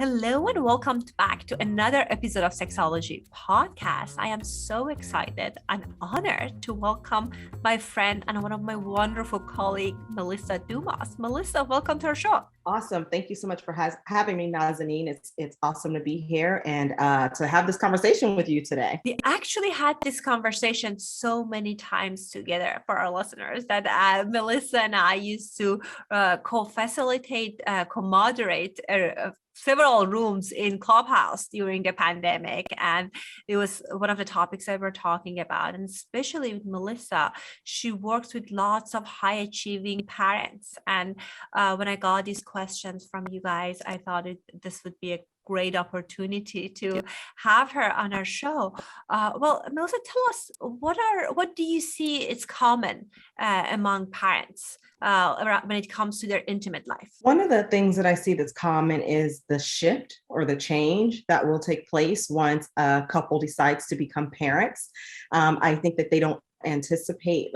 Hello and welcome back to another episode of Sexology Podcast. I am so excited and honored to welcome my friend and one of my wonderful colleagues, Melissa Dumaz. Melissa, welcome to our show. Awesome. Thank you so much for having me, Nazanin. It's awesome to be here and to have this conversation with you today. We actually had this conversation so many times together for our listeners that Melissa and I used to co-facilitate, co-moderate several rooms in Clubhouse during the pandemic. And it was one of the topics that we're talking about. And especially with Melissa, she works with lots of high achieving parents. And when I got these questions from you guys, I thought this would be a great opportunity to have her on our show. Well, Melissa, tell us what do you see is common among parents when it comes to their intimate life? One of the things that I see that's common is the shift or the change that will take place once a couple decides to become parents. I think that they don't anticipate,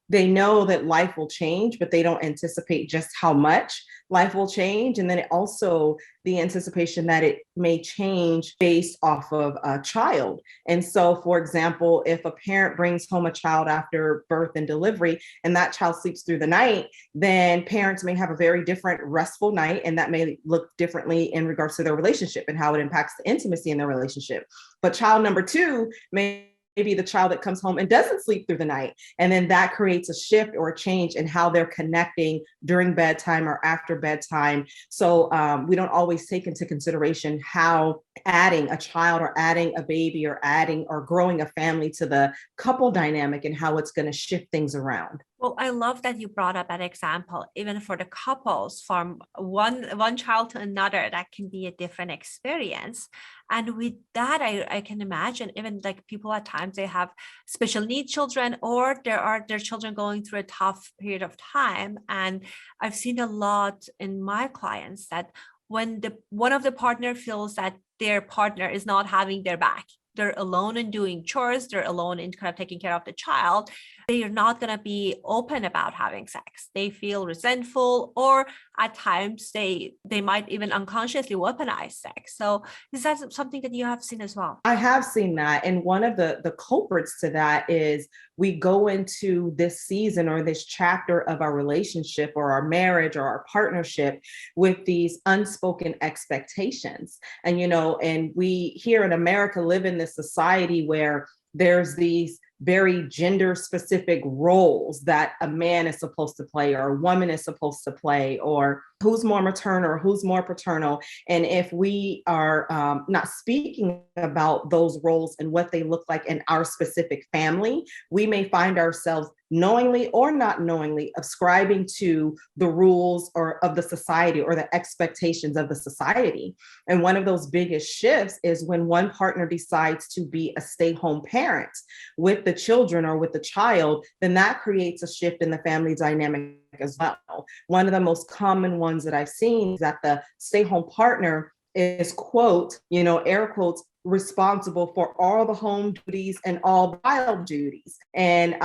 they know that life will change, but they don't anticipate just how much life will change. And then also the anticipation that it may change based off of a child. And so, for example, if a parent brings home a child after birth and delivery, and that child sleeps through the night, then parents may have a very different restful night. And that may look differently in regards to their relationship and how it impacts the intimacy in their relationship. But child number two may be the child that comes home and doesn't sleep through the night. And then that creates a shift or a change in how they're connecting during bedtime or after bedtime. So we don't always take into consideration how adding a child or adding a baby or adding or growing a family to the couple dynamic and how it's going to shift things around. Well, I love that you brought up an example, even for the couples, from one child to another, that can be a different experience. And with that, I can imagine even like people at times, they have special needs children, or their children going through a tough period of time. And I've seen a lot in my clients that when one of the partner feels that their partner is not having their back, they're alone in doing chores, they're alone in kind of taking care of the child, they are not going to be open about having sex. They feel resentful, or at times they might even unconsciously weaponize sex. So is that something that you have seen as well? I have seen that. And one of the culprits to that is we go into this season or this chapter of our relationship or our marriage or our partnership with these unspoken expectations. And, and we here in America live in this society where there's these very gender specific roles that a man is supposed to play or a woman is supposed to play, or who's more maternal or who's more paternal. And if we are not speaking about those roles and what they look like in our specific family, we may find ourselves knowingly or not knowingly ascribing to the rules or of the society or the expectations of the society. And one of those biggest shifts is when one partner decides to be a stay-home parent with the children or with the child, then that creates a shift in the family dynamic as well. One of the most common ones that I've seen is that the stay-home partner is, quote, air quotes, responsible for all the home duties and all the child duties. And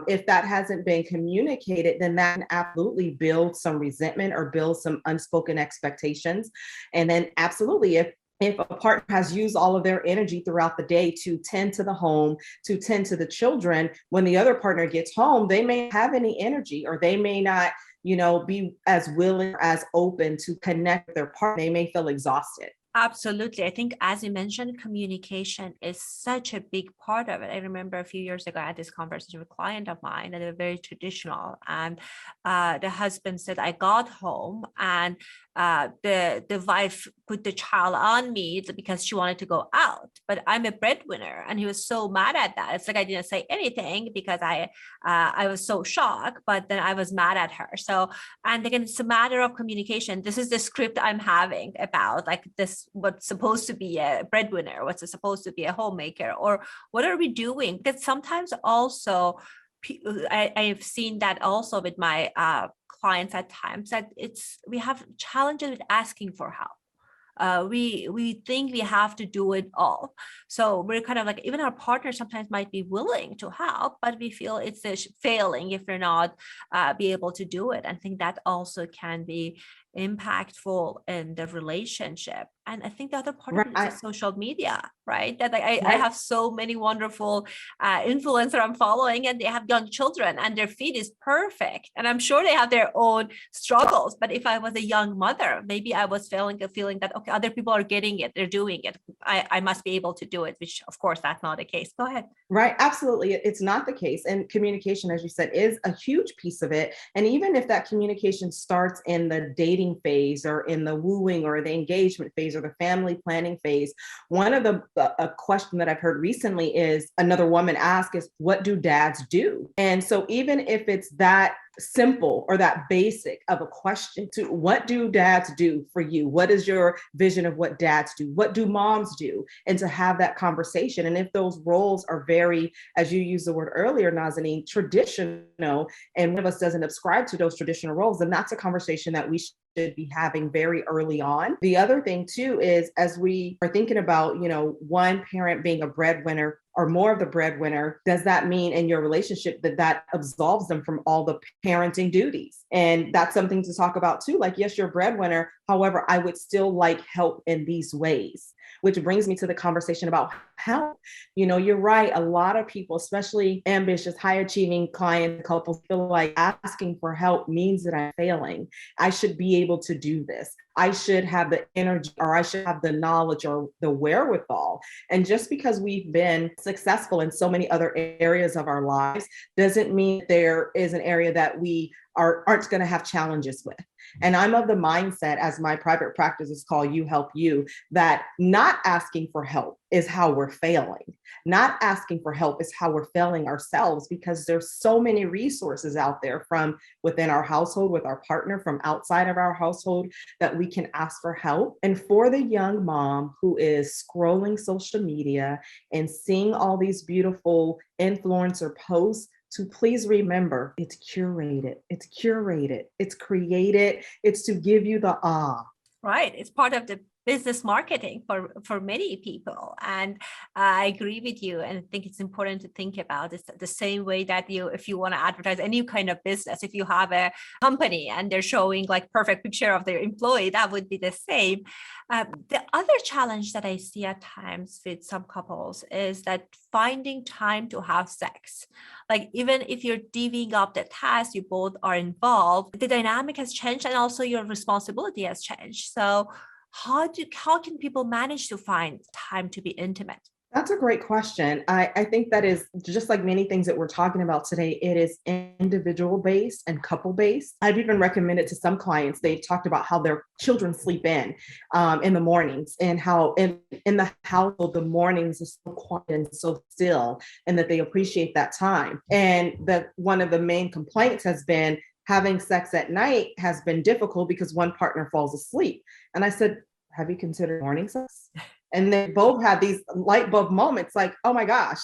if that hasn't been communicated, then that can absolutely build some resentment or build some unspoken expectations. And then absolutely, if a partner has used all of their energy throughout the day to tend to the home, to tend to the children, when the other partner gets home, they may have any energy, or they may not, be as willing, as open to connect with their partner. They may feel exhausted. Absolutely. I think, as you mentioned, communication is such a big part of it. I remember a few years ago, I had this conversation with a client of mine, and they were very traditional. And the husband said, I got home and the wife put the child on me because she wanted to go out, but I'm a breadwinner. And he was so mad at that. It's like, I didn't say anything because I was so shocked, but then I was mad at her. So, and again, it's a matter of communication. This is the script I'm having about like this, what's supposed to be a breadwinner, what's supposed to be a homemaker, or what are we doing? Because sometimes also I've seen that also with my clients at times, that we have challenges with asking for help. We think we have to do it all. So we're kind of like, even our partner sometimes might be willing to help, but we feel it's a failing if we're not be able to do it. I think that also can be impactful in the relationship. And I think the other part of it is the Right. social media, right? That I Right. have so many wonderful influencers I'm following, and they have young children and their feed is perfect. And I'm sure they have their own struggles. But if I was a young mother, maybe I was feeling that, okay, other people are getting it, they're doing it. I must be able to do it, which of course that's not the case. Go ahead. Right. Absolutely. It's not the case. And communication, as you said, is a huge piece of it. And even if that communication starts in the dating phase or in the wooing or the engagement phase or the family planning phase, one of a question that I've heard recently is another woman ask is, what do dads do? And so even if it's that simple or that basic of a question to what do dads do for you? What is your vision of what dads do? What do moms do? And to have that conversation. And if those roles are very, as you used the word earlier, Nazanin, traditional, and one of us doesn't subscribe to those traditional roles, then that's a conversation that we should be having very early on. The other thing too is as we are thinking about, one parent being a breadwinner or more of the breadwinner, does that mean in your relationship that absolves them from all the parenting duties? And that's something to talk about too. Like, yes, you're a breadwinner. However, I would still like help in these ways, which brings me to the conversation about help. You're right. A lot of people, especially ambitious, high achieving client couples, feel like asking for help means that I'm failing. I should be able to do this. I should have the energy, or I should have the knowledge or the wherewithal. And just because we've been successful in so many other areas of our lives doesn't mean there is an area that we aren't going to have challenges with. And I'm of the mindset, as my private practice is called You Help You, that not asking for help is how we're failing. Not asking for help is how we're failing ourselves, because there's so many resources out there from within our household, with our partner, from outside of our household, that we can ask for help. And for the young mom who is scrolling social media and seeing all these beautiful influencer posts, to please remember, it's curated, it's created, it's to give you the Right. It's part of the business marketing for many people. And I agree with you. And I think it's important to think about it the same way that if you want to advertise any kind of business, if you have a company and they're showing like perfect picture of their employee, that would be the same. The other challenge that I see at times with some couples is that finding time to have sex. Like, even if you're divvying up the tasks, you both are involved, the dynamic has changed and also your responsibility has changed. So how can people manage to find time to be intimate? That's a great question. I think that is just like many things that we're talking about today, it is individual based and couple based. I've even recommended to some clients, they've talked about how their children sleep in the mornings, and how in the household, the mornings are so quiet and so still, and that they appreciate that time. And that one of the main complaints has been having sex at night has been difficult because one partner falls asleep. And I said, have you considered morning sex? And they both had these light bulb moments like, oh my gosh,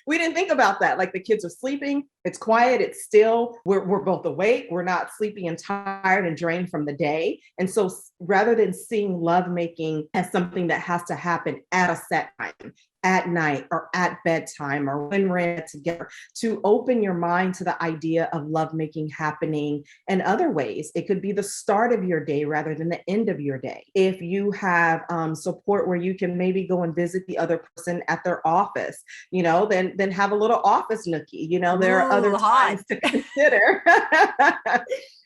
we didn't think about that. Like, the kids are sleeping, it's quiet, it's still, we're both awake, we're not sleepy and tired and drained from the day. And so rather than seeing lovemaking as something that has to happen at a set time, at night or at bedtime or when we're in it together, to open your mind to the idea of lovemaking happening in other ways. It could be the start of your day rather than the end of your day. If you have support where you can maybe go and visit the other person at their office, then have a little office nookie. There are other times to consider,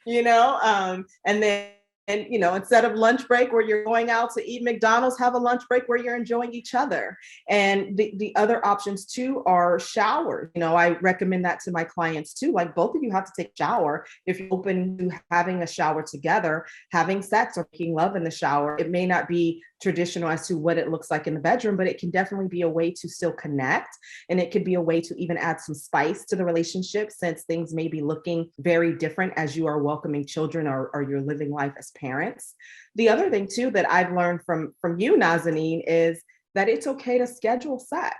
and then, instead of lunch break where you're going out to eat McDonald's, have a lunch break where you're enjoying each other. And the other options too are showers. I recommend that to my clients too. Like, both of you have to take a shower. If you're open to having a shower together, having sex or making love in the shower, it may not be traditional as to what it looks like in the bedroom, but it can definitely be a way to still connect. And it could be a way to even add some spice to the relationship, since things may be looking very different as you are welcoming children or you're living life as parents. The other thing too that I've learned from you, Nazanin, is that it's okay to schedule sex.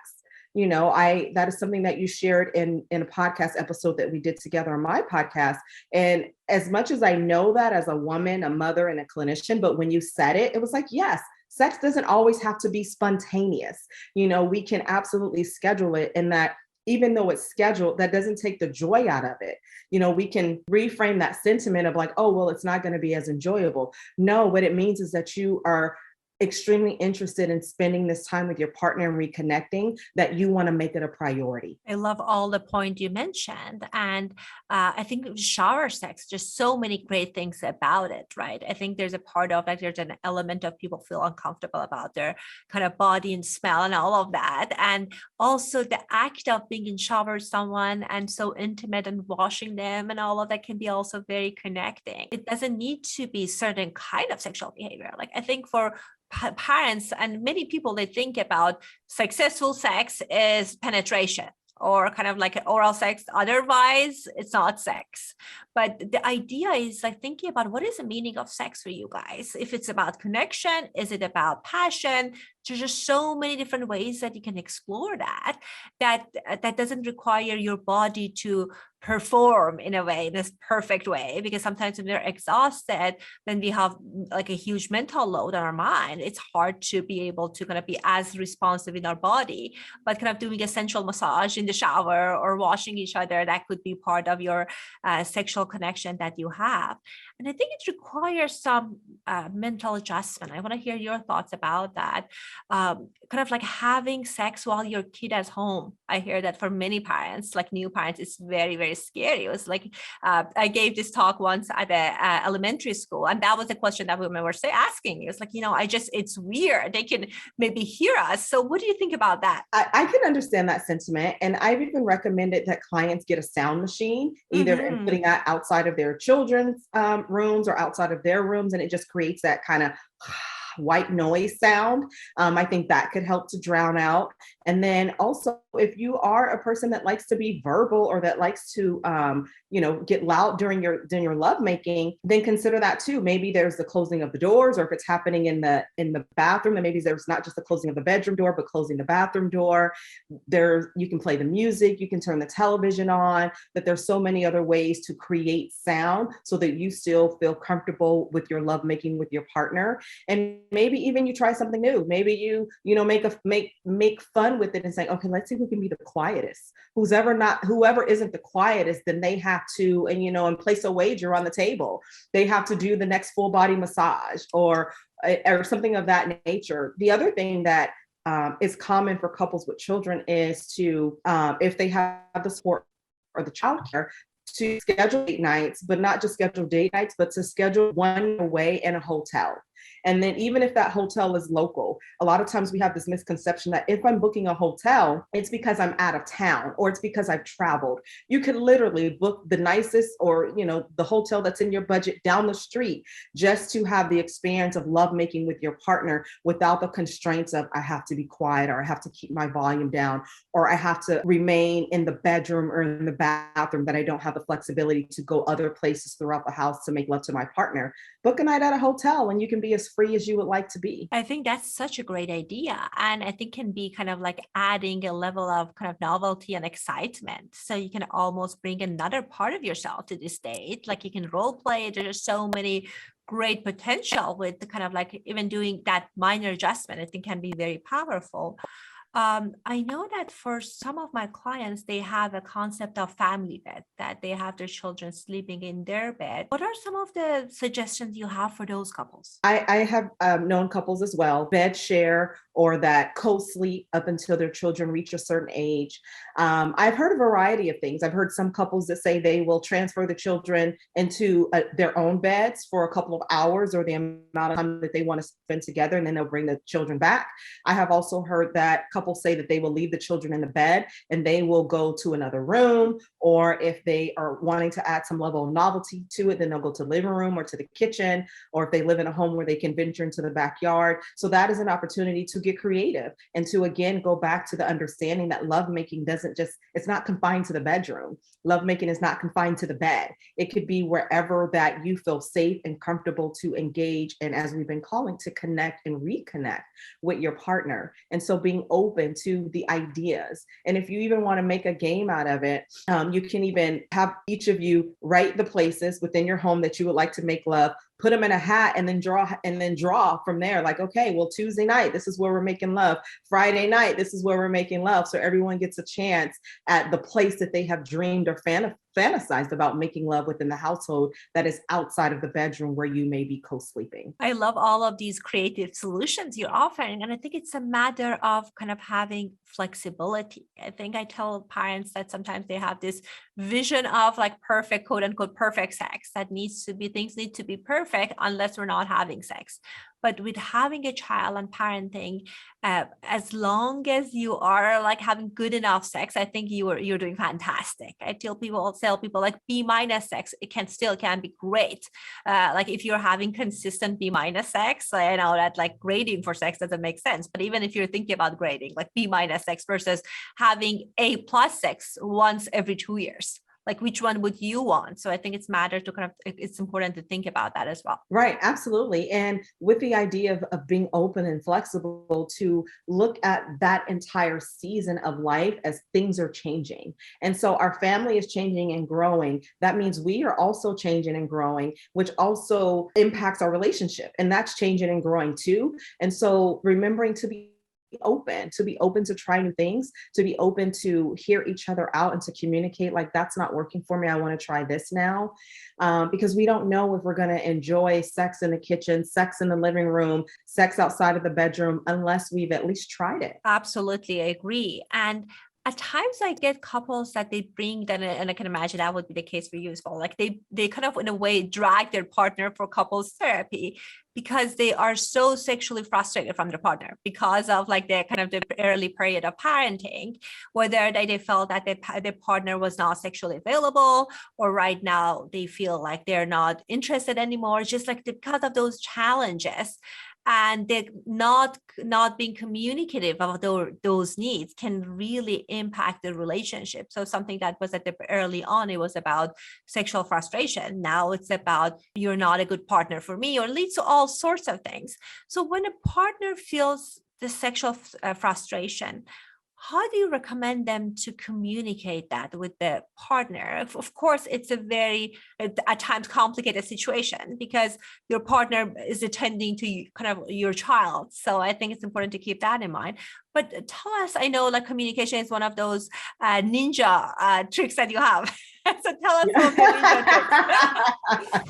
That is something that you shared in a podcast episode that we did together on my podcast. And as much as I know that as a woman, a mother, and a clinician, but when you said it, it was like, yes, sex doesn't always have to be spontaneous. We can absolutely schedule it, and that even though it's scheduled, that doesn't take the joy out of it. We can reframe that sentiment of like, oh, well, it's not going to be as enjoyable. No, what it means is that you are extremely interested in spending this time with your partner and reconnecting, that you want to make it a priority. I love all the point you mentioned. And I think shower sex, just so many great things about it, right? I think there's a part of like, there's an element of people feel uncomfortable about their kind of body and smell and all of that. And also the act of being in shower with someone and so intimate and washing them and all of that can be also very connecting. It doesn't need to be certain kind of sexual behavior. Like I think for parents and many people, they think about successful sex is penetration or kind of like oral sex. Otherwise, it's not sex. But the idea is like thinking about what is the meaning of sex for you guys? If it's about connection, is it about passion? There's just so many different ways that you can explore that doesn't require your body to perform in a way, in this perfect way, because sometimes when we're exhausted, then we have like a huge mental load on our mind. It's hard to be able to kind of be as responsive in our body, but kind of doing a sensual massage in the shower or washing each other, that could be part of your sexual connection that you have. And I think it requires some mental adjustment. I want to hear your thoughts about that. Kind of like having sex while your kid is home. I hear that for many parents, like new parents, it's very, very scary. It was like, I gave this talk once at a elementary school, and that was the question that women were asking. It was like, it's weird. They can maybe hear us. So what do you think about that? I can understand that sentiment. And I've even recommended that clients get a sound machine, either in putting that outside of their children's rooms or outside of their rooms. And it just creates that kind of white noise sound. I think that could help to drown out. And then also, if you are a person that likes to be verbal or that likes to, get loud during your lovemaking, then consider that too. Maybe there's the closing of the doors, or if it's happening in the bathroom, then maybe there's not just the closing of the bedroom door, but closing the bathroom door. You can play the music, you can turn the television on. That there's so many other ways to create sound so that you still feel comfortable with your lovemaking with your partner. And maybe even you try something new. Maybe you make fun with it and say, okay, let's see who can be the quietest. Whoever isn't the quietest, then they have to, and place a wager on the table. They have to do the next full body massage or something of that nature. The other thing that is common for couples with children is to, if they have the support or the childcare, to schedule date nights, but not just schedule date nights, but to schedule one away in a hotel. And then even if that hotel is local, a lot of times we have this misconception that if I'm booking a hotel, it's because I'm out of town or it's because I've traveled. You could literally book the nicest or, the hotel that's in your budget down the street just to have the experience of lovemaking with your partner without the constraints of I have to be quiet or I have to keep my volume down or I have to remain in the bedroom or in the bathroom, that I don't have the flexibility to go other places throughout the house to make love to my partner. Book a night at a hotel and you can be as free as you would like to be. I think that's such a great idea. And I think can be kind of like adding a level of kind of novelty and excitement. So you can almost bring another part of yourself to this date. Like you can role play. There's so many great potential with the kind of like even doing that minor adjustment. I think can be very powerful. I know that for some of my clients, they have a concept of family bed, that they have their children sleeping in their bed. What are some of the suggestions you have for those couples? I have known couples as well, bed share or that co-sleep up until their children reach a certain age. I've heard a variety of things. I've heard some couples that say they will transfer the children into their own beds for a couple of hours or the amount of time that they want to spend together, and then they'll bring the children back. I have also heard that couples say that they will leave the children in the bed and they will go to another room, or if they are wanting to add some level of novelty to it, then they'll go to the living room or to the kitchen, or if they live in a home where they can venture into the backyard. So that is an opportunity to get creative and to, again, go back to the understanding that lovemaking it's not confined to the bedroom. Lovemaking is not confined to the bed. It could be wherever that you feel safe and comfortable to engage, and as we've been calling, to connect and reconnect with your partner. And so being open to the ideas. And if you even want to make a game out of it, you can even have each of you write the places within your home that you would like to make love, put them in a hat and then draw from there. Like, okay, well, Tuesday night, this is where we're making love. Friday night, this is where we're making love. So everyone gets a chance at the place that they have dreamed or fantasized about making love within the household that is outside of the bedroom where you may be co-sleeping. I love all of these creative solutions you're offering. And I think it's a matter of kind of having flexibility. I think I tell parents that sometimes they have this vision of like perfect, quote unquote, perfect sex that things need to be perfect unless we're not having sex. But with having a child and parenting, as long as you are like having good enough sex, I think you're doing fantastic. I tell people like B- sex, it can be great. Like if you're having consistent B- sex, I know that like grading for sex doesn't make sense. But even if you're thinking about grading, like B- sex versus having A+ sex once every 2 years. Like which one would you want? So I think it's important to think about that as well. Right, absolutely. And with the idea of being open and flexible to look at that entire season of life as things are changing. And so our family is changing and growing. That means we are also changing and growing, which also impacts our relationship. And that's changing and growing too. And so remembering to be open to try new things, to be open to hear each other out and to communicate like that's not working for me, I want to try this now, because we don't know if we're going to enjoy sex in the kitchen, sex in the living room, sex outside of the bedroom unless we've at least tried it. Absolutely, I agree. And at times I get couples that they bring that, and I can imagine that would be the case for you as well. Like they kind of in a way drag their partner for couples therapy because they are so sexually frustrated from their partner because of like the kind of the early period of parenting, whether they felt that their partner was not sexually available, or right now they feel like they're not interested anymore, just like because of those challenges. And they're not being communicative of those needs can really impact the relationship. So something that was at the early on, it was about sexual frustration. Now it's about you're not a good partner for me, or leads to all sorts of things. So when a partner feels the sexual frustration, how do you recommend them to communicate that with the partner? Of course, it's a very, at times, complicated situation because your partner is attending to kind of your child. So I think it's important to keep that in mind. But tell us, I know like communication is one of those ninja tricks that you have. So tell us some of your ninja tricks.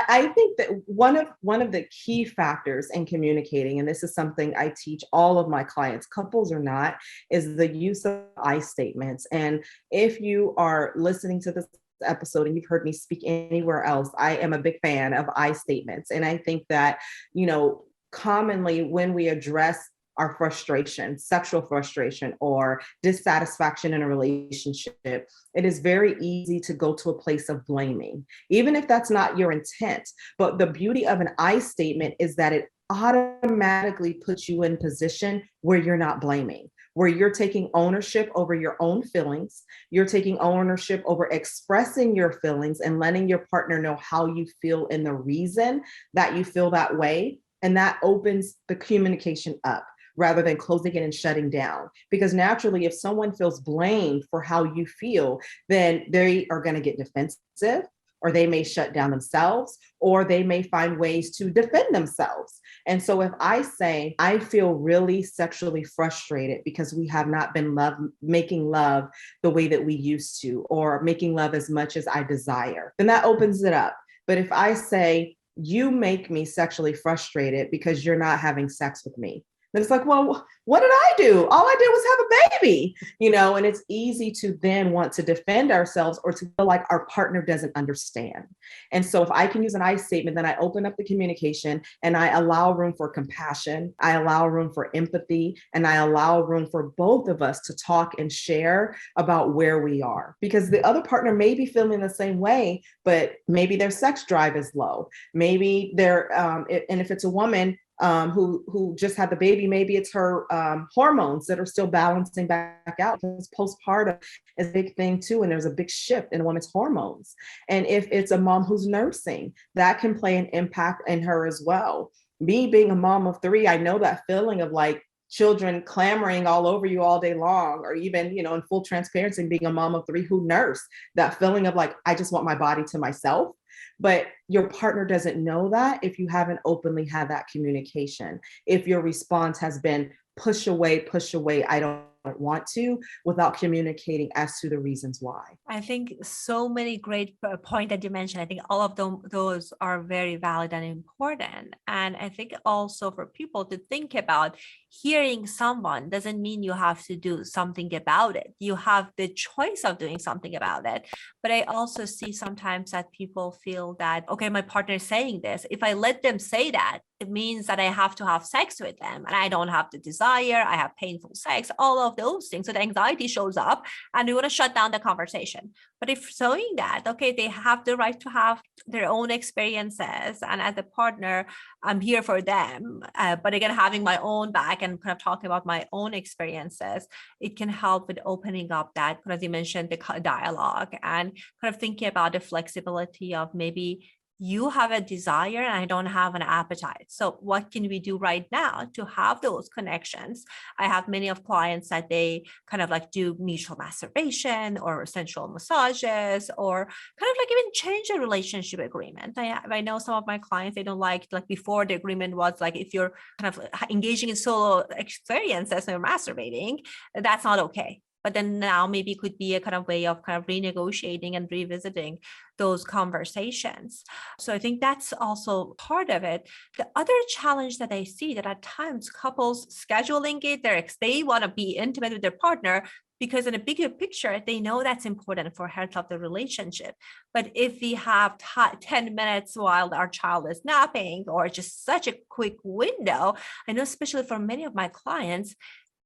I think that one of the key factors in communicating, and this is something I teach all of my clients, couples or not, is the use of I statements. And if you are listening to this episode and you've heard me speak anywhere else, I am a big fan of I statements. And I think that, commonly when we address our frustration, sexual frustration, or dissatisfaction in a relationship, it is very easy to go to a place of blaming, even if that's not your intent. But the beauty of an I statement is that it automatically puts you in position where you're not blaming, where you're taking ownership over your own feelings. You're taking ownership over expressing your feelings and letting your partner know how you feel and the reason that you feel that way. And that opens the communication up, rather than closing it and shutting down. Because naturally, if someone feels blamed for how you feel, then they are going to get defensive, or they may shut down themselves, or they may find ways to defend themselves. And so if I say, I feel really sexually frustrated because we have not been making love the way that we used to, or making love as much as I desire, then that opens it up. But if I say, you make me sexually frustrated because you're not having sex with me, then it's like, well, what did I do? All I did was have a baby, and it's easy to then want to defend ourselves or to feel like our partner doesn't understand. And so if I can use an I statement, then I open up the communication and I allow room for compassion. I allow room for empathy, and I allow room for both of us to talk and share about where we are, because the other partner may be feeling the same way, but maybe their sex drive is low. Maybe they're, and if it's a woman, who just had the baby, maybe it's her hormones that are still balancing back out, because postpartum is a big thing too, and there's a big shift in a woman's hormones. And if it's a mom who's nursing, that can play an impact in her as well. Me being a mom of 3, I know that feeling of like children clamoring all over you all day long, or even, in full transparency, being a mom of 3 who nurse, that feeling of like, I just want my body to myself. But your partner doesn't know that if you haven't openly had that communication. If your response has been push away, I don't want to, without communicating as to the reasons why. I think so many great point that you mentioned. I think all of them, those are very valid and important. And I think also for people to think about, hearing someone doesn't mean you have to do something about it. You have the choice of doing something about it. But I also see sometimes that people feel that, okay, my partner is saying this. If I let them say that, it means that I have to have sex with them and I don't have the desire. I have painful sex, all of those things. So the anxiety shows up and we want to shut down the conversation. But if showing that, okay, they have the right to have their own experiences. And as a partner, I'm here for them. But again, having my own back and kind of talking about my own experiences, it can help with opening up that, as you mentioned, the dialogue and kind of thinking about the flexibility of maybe you have a desire and I don't have an appetite. So what can we do right now to have those connections? I have many of clients that they kind of like do mutual masturbation or sensual massages, or kind of like even change a relationship agreement. I know some of my clients, they don't like before the agreement was like, if you're kind of engaging in solo experiences and you're masturbating, that's not okay. But then now maybe it could be a kind of way of kind of renegotiating and revisiting those conversations. So I think that's also part of it. The other challenge that I see that at times couples scheduling it, they want to be intimate with their partner because in a bigger picture, they know that's important for health of the relationship. But if we have 10 minutes while our child is napping or just such a quick window, I know especially for many of my clients,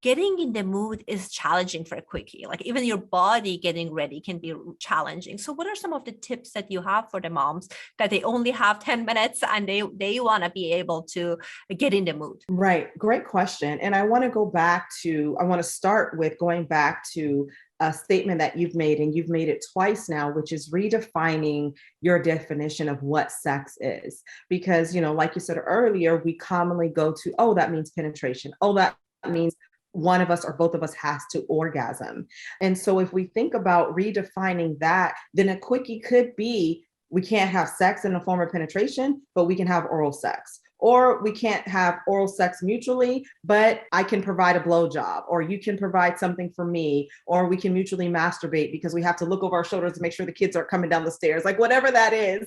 getting in the mood is challenging for a quickie. Like even your body getting ready can be challenging. So what are some of the tips that you have for the moms that they only have 10 minutes and they want to be able to get in the mood? Right. Great question. And I want to start with going back to a statement that you've made, and you've made it twice now, which is redefining your definition of what sex is. Because, like you said earlier, we commonly go to, oh, that means penetration. Oh, that means one of us or both of us has to orgasm. And so if we think about redefining that, then a quickie could be, we can't have sex in the form of penetration, but we can have oral sex. Or we can't have oral sex mutually, but I can provide a blowjob, or you can provide something for me, or we can mutually masturbate because we have to look over our shoulders to make sure the kids aren't coming down the stairs, like whatever that is,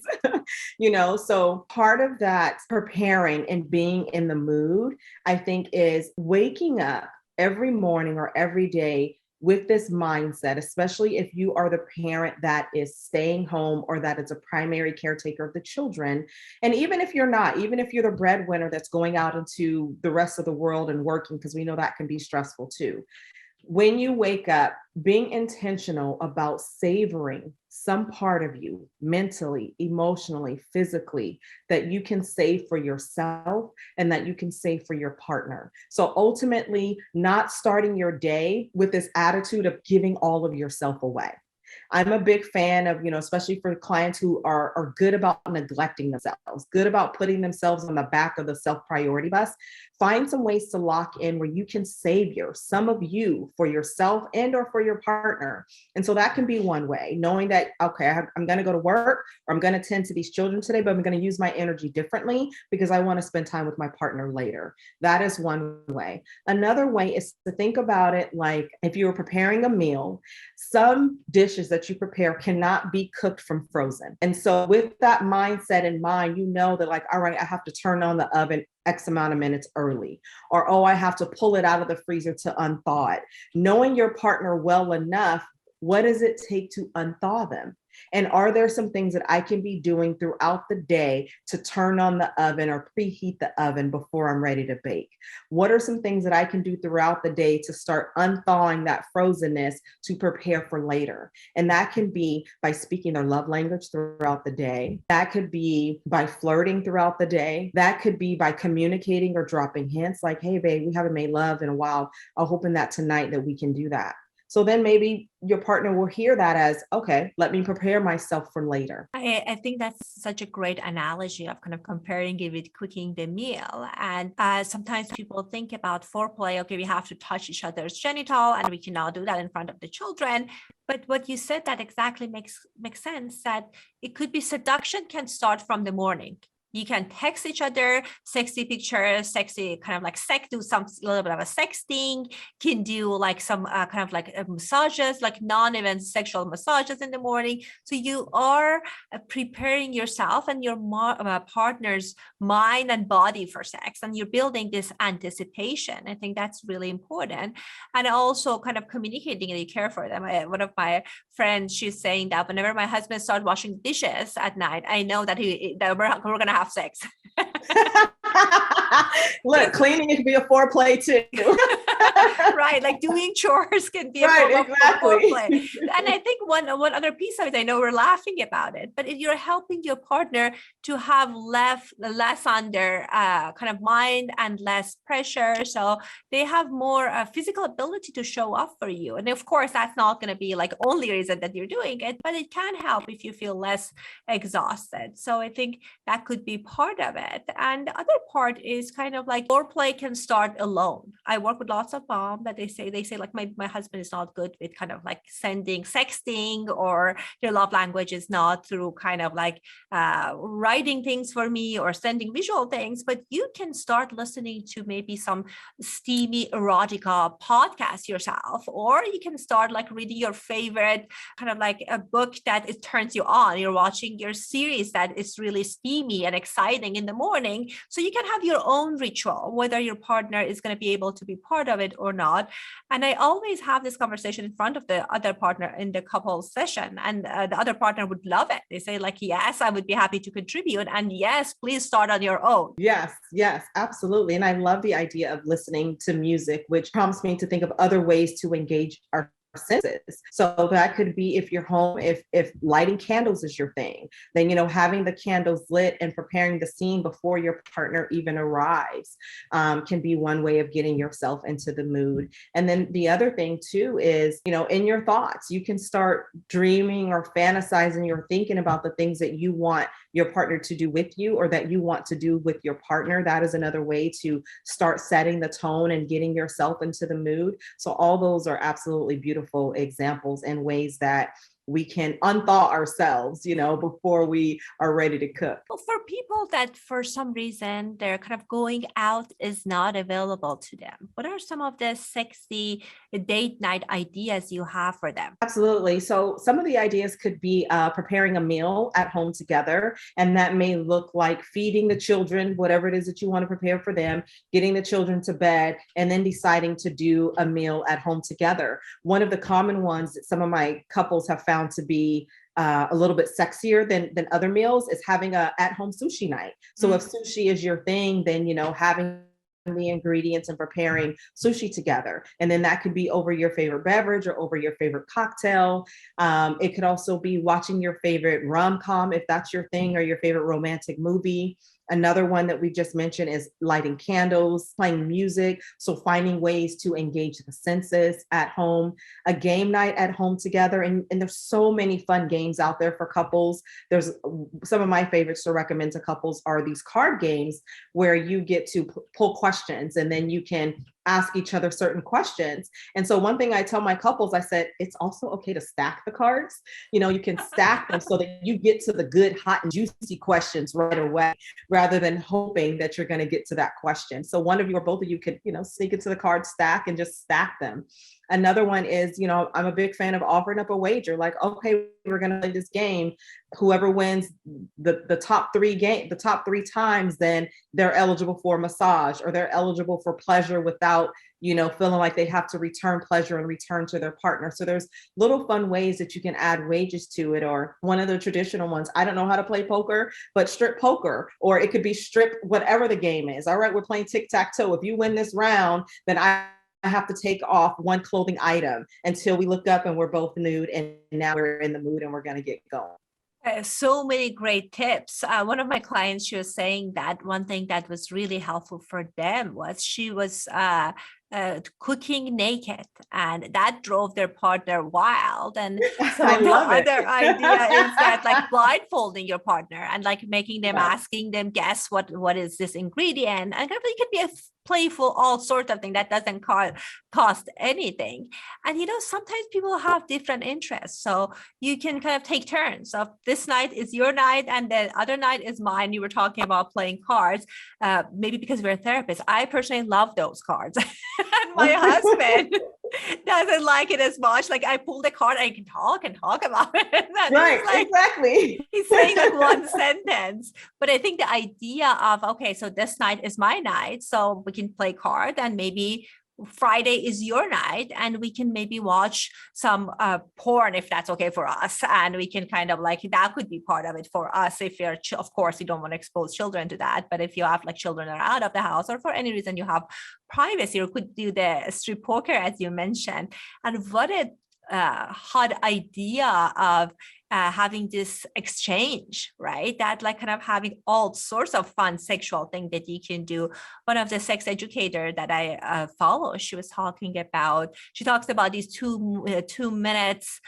So part of that preparing and being in the mood, I think, is waking up every morning or every day with this mindset, especially if you are the parent that is staying home or that is a primary caretaker of the children. And even if you're not, even if you're the breadwinner that's going out into the rest of the world and working, because we know that can be stressful too. When you wake up, being intentional about savoring some part of you mentally, emotionally, physically, that you can save for yourself and that you can save for your partner. So ultimately, not starting your day with this attitude of giving all of yourself away. I'm a big fan of, especially for clients who are good about neglecting themselves, good about putting themselves on the back of the self-priority bus. Find some ways to lock in where you can savor some of you for yourself and or for your partner. And so that can be one way, knowing that, okay, I'm going to go to work or I'm going to tend to these children today, but I'm going to use my energy differently because I want to spend time with my partner later. That is one way. Another way is to think about it like if you were preparing a meal, some dishes that you prepare cannot be cooked from frozen. And so with that mindset in mind, that like, all right, I have to turn on the oven X amount of minutes early, or, oh, I have to pull it out of the freezer to unthaw it. Knowing your partner well enough, what does it take to unthaw them? And are there some things that I can be doing throughout the day to turn on the oven or preheat the oven before I'm ready to bake? What are some things that I can do throughout the day to start unthawing that frozenness to prepare for later? And that can be by speaking their love language throughout the day. That could be by flirting throughout the day. That could be by communicating or dropping hints like, hey, babe, we haven't made love in a while. I'm hoping that tonight that we can do that. So then maybe your partner will hear that as, okay, let me prepare myself for later. I think that's such a great analogy of kind of comparing it with cooking the meal. And sometimes people think about foreplay, okay, we have to touch each other's genital and we cannot do that in front of the children. But what you said, that exactly makes sense, that it could be seduction can start from the morning. You can text each other sexy pictures, sexy kind of like do some little bit of a sexting, can do like some kind of like massages, like non-even sexual massages in the morning. So you are preparing yourself and your partner's mind and body for sex, and you're building this anticipation. I think that's really important. And also kind of communicating that you care for them. One of my friends, she's saying that whenever my husband starts washing dishes at night, I know that we're going to have sex. Look, cleaning can be a foreplay too. Right, like doing chores can be right, a exactly. foreplay. And I think one other piece of it, I know we're laughing about it, but if you're helping your partner to have less on their kind of mind and less pressure, so they have more physical ability to show up for you. And of course, that's not going to be like only reason that you're doing it, but it can help if you feel less exhausted. So I think that could be part of it. And the other part is kind of like foreplay can start alone. I work with lots of moms that they say like my husband is not good with kind of like sending sexting, or their love language is not through kind of like writing things for me or sending visual things. But you can start listening to maybe some steamy erotica podcast yourself, or you can start like reading your favorite kind of like a book that it turns you on. You're watching your series that is really steamy and exciting in the morning. So you can have your own ritual, whether your partner is going to be able to be part of it or not. And I always have this conversation in front of the other partner in the couple session, and the other partner would love it. They say like, yes, I would be happy to contribute, and yes, please start on your own. Yes, absolutely. And I love the idea of listening to music, which prompts me to think of other ways to engage our senses. So that could be, if you're home, if lighting candles is your thing, then having the candles lit and preparing the scene before your partner even arrives can be one way of getting yourself into the mood. And then the other thing too is, in your thoughts, you can start dreaming or fantasizing or thinking about the things that you want your partner to do with you, or that you want to do with your partner. That is another way to start setting the tone and getting yourself into the mood. So all those are absolutely beautiful examples and ways that we can unthaw ourselves, before we are ready to cook. Well, for people that for some reason they're kind of going out is not available to them, what are some of the sexy date night ideas you have for them? Absolutely. So some of the ideas could be preparing a meal at home together. And that may look like feeding the children, whatever it is that you want to prepare for them, getting the children to bed, and then deciding to do a meal at home together. One of the common ones that some of my couples have found to be a little bit sexier than other meals is having a at-home sushi night. So if sushi is your thing, then having the ingredients and preparing sushi together. And then that could be over your favorite beverage or over your favorite cocktail. It could also be watching your favorite rom-com, if that's your thing, or your favorite romantic movie. Another one that we just mentioned is lighting candles, playing music. So finding ways to engage the senses at home, a game night at home together. And there's so many fun games out there for couples. There's some of my favorites to recommend to couples are these card games where you get to pull questions and then you can ask each other certain questions. And so one thing I tell my couples, I said, it's also okay to stack the cards. You can stack them so that you get to the good, hot, and juicy questions right away, rather than hoping that you're going to get to that question. So one of you or both of you could, sneak into the card stack and just stack them. Another one is, I'm a big fan of offering up a wager, like, okay, we're going to play this game. Whoever wins the top three times, then they're eligible for a massage, or they're eligible for pleasure without, feeling like they have to return pleasure and return to their partner. So there's little fun ways that you can add wages to it. Or one of the traditional ones, I don't know how to play poker, but strip poker, or it could be strip whatever the game is. All right, we're playing tic-tac-toe. If you win this round, then I have to take off one clothing item until we look up and we're both nude, and now we're in the mood and we're going to get going. So many great tips. One of my clients, she was saying that one thing that was really helpful for them was she was cooking naked, and that drove their partner wild. And so I the love it. other idea is that like blindfolding your partner and like making them, Yeah. asking them guess what is this ingredient, and kind of, it could be a playful all sorts of thing that doesn't cost anything. And sometimes people have different interests, so you can kind of take turns. So this night is your night and the other night is mine. You were talking about playing cards, maybe because we're therapists. I personally love those cards. And my husband doesn't like it as much. Like I pull the card, I can talk and talk about it. And Right, it's like, exactly. he's saying like one sentence. But I think the idea of, okay, so this night is my night, so we can play card, and maybe Friday is your night, and we can maybe watch some porn if that's okay for us, and we can kind of like, that could be part of it for us. If you're, of course, you don't want to expose children to that, but if you have like children are out of the house, or for any reason you have privacy, or could do the strip poker as you mentioned. And what a hot idea of having this exchange, right? That like kind of having all sorts of fun sexual thing that you can do. One of the sex educator that I follow, she talks about these 2 minutes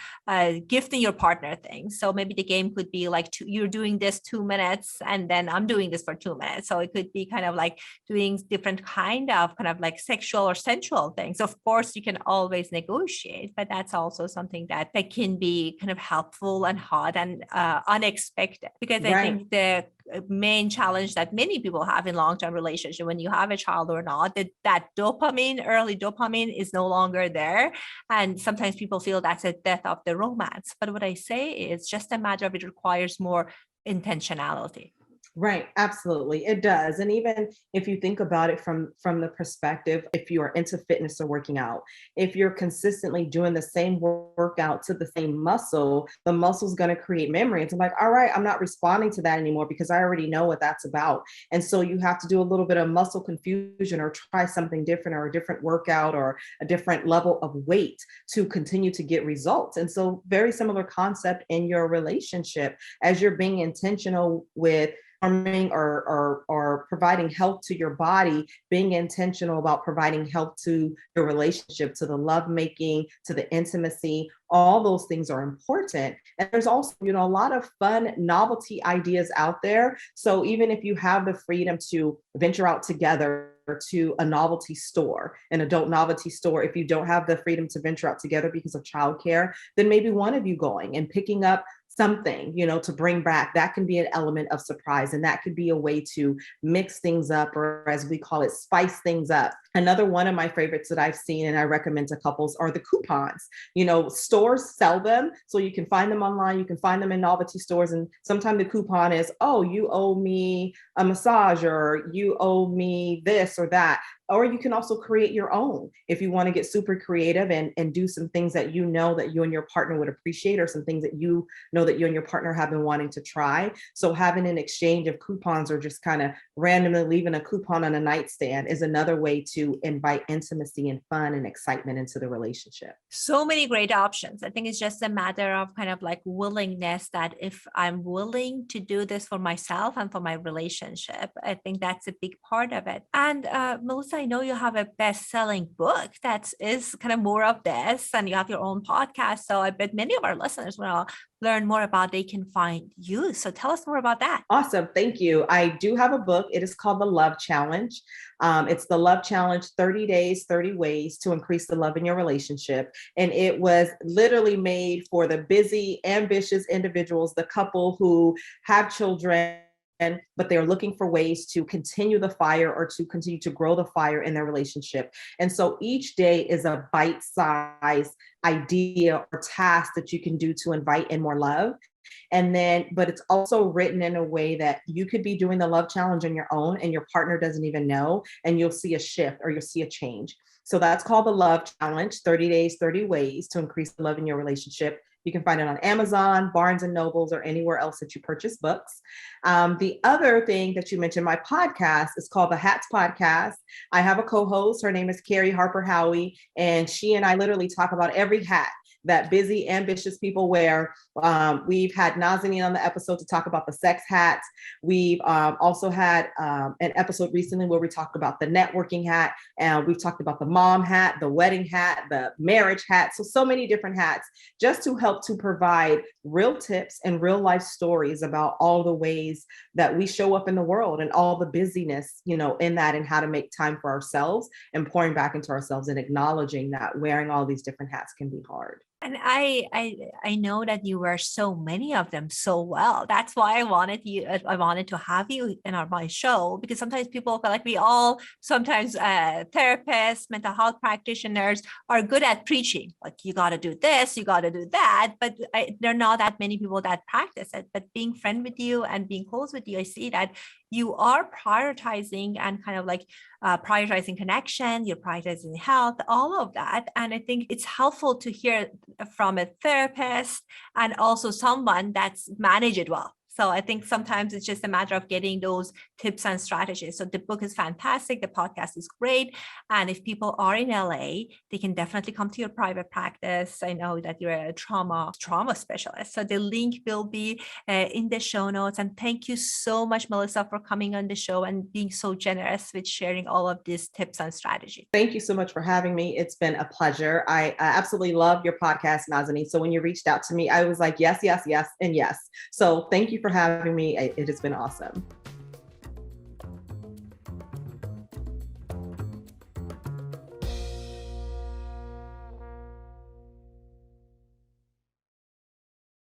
gifting your partner thing. So maybe the game could be like you're doing this 2 minutes and then I'm doing this for 2 minutes. So it could be kind of like doing different kind of like sexual or sensual things. Of course, you can always negotiate, but that's also something that can be kind of helpful and hot and unexpected. Because I think the main challenge that many people have in long-term relationship, when you have a child or not, that early dopamine is no longer there. And sometimes people feel that's a death of the romance. But what I say is just a matter of, it requires more intentionality. Right, absolutely. It does. And even if you think about it from the perspective, if you are into fitness or working out, if you're consistently doing the same workout to the same muscle, the muscle's going to create memory. It's like, all right, I'm not responding to that anymore because I already know what that's about. And so you have to do a little bit of muscle confusion or try something different, or a different workout or a different level of weight to continue to get results. And so very similar concept in your relationship, as you're being intentional with harming or providing health to your body, being intentional about providing health to your relationship, to the love making, to the intimacy. All those things are important. And there's also, a lot of fun novelty ideas out there. So even if you have the freedom to venture out together to a novelty store, an adult novelty store, if you don't have the freedom to venture out together because of childcare, then maybe one of you going and picking up something, to bring back. That can be an element of surprise, and that could be a way to mix things up, or as we call it, spice things up. Another one of my favorites that I've seen and I recommend to couples are the coupons. Stores sell them, so you can find them online, you can find them in novelty stores, and sometimes the coupon is, oh, you owe me a massage, or you owe me this or that. Or you can also create your own if you want to get super creative and do some things that you and your partner would appreciate, or some things that you and your partner have been wanting to try. So having an exchange of coupons, or just kind of randomly leaving a coupon on a nightstand, is another way to invite intimacy and fun and excitement into the relationship. So many great options. I think it's just a matter of kind of like willingness, that if I'm willing to do this for myself and for my relationship, I think that's a big part of it. And Melissa, I know you have a best-selling book that is kind of more of this, and you have your own podcast. So I bet many of our listeners will learn more about, they can find you. So tell us more about that. Awesome. Thank you. I do have a book. It is called The Love Challenge. It's The Love Challenge, 30 Days, 30 Ways to Increase the Love in Your Relationship. And it was literally made for the busy, ambitious individuals, the couple who have children, but they're looking for ways to continue the fire, or to continue to grow the fire in their relationship. And so each day is a bite-sized idea or task that you can do to invite in more love. But it's also written in a way that you could be doing the love challenge on your own and your partner doesn't even know, and you'll see a shift, or you'll see a change. So that's called The Love Challenge, 30 Days, 30 Ways to Increase the Love in Your Relationship. You can find it on Amazon, Barnes and Nobles, or anywhere else that you purchase books. The other thing that you mentioned, my podcast, is called The Hats Podcast. I have a co-host. Her name is Carrie Harper Howie, and she and I literally talk about every hat that busy, ambitious people wear. We've had Nazanin on the episode to talk about the sex hats. We've also had an episode recently where we talked about the networking hat, and we've talked about the mom hat, the wedding hat, the marriage hat. So many different hats, just to help to provide real tips and real life stories about all the ways that we show up in the world and all the busyness, in that, and how to make time for ourselves and pouring back into ourselves and acknowledging that wearing all these different hats can be hard. And I know that you wear so many of them so well. That's why I wanted to have you in my show, because sometimes people feel like we all sometimes therapists, mental health practitioners are good at preaching. Like, you got to do this, you got to do that, but there are not that many people that practice it. But being friend with you and being close with you, I see that you are prioritizing and kind of like prioritizing connection, you're prioritizing health, all of that. And I think it's helpful to hear from a therapist and also someone that's managed it well. So I think sometimes it's just a matter of getting those tips and strategies. So the book is fantastic. The podcast is great. And if people are in LA, they can definitely come to your private practice. I know that you're a trauma specialist. So the link will be in the show notes. And thank you so much, Melissa, for coming on the show and being so generous with sharing all of these tips and strategies. Thank you so much for having me. It's been a pleasure. I absolutely love your podcast, Nazanin. So when you reached out to me, I was like, yes, yes, yes, and yes. So thank you for having me. It has been awesome.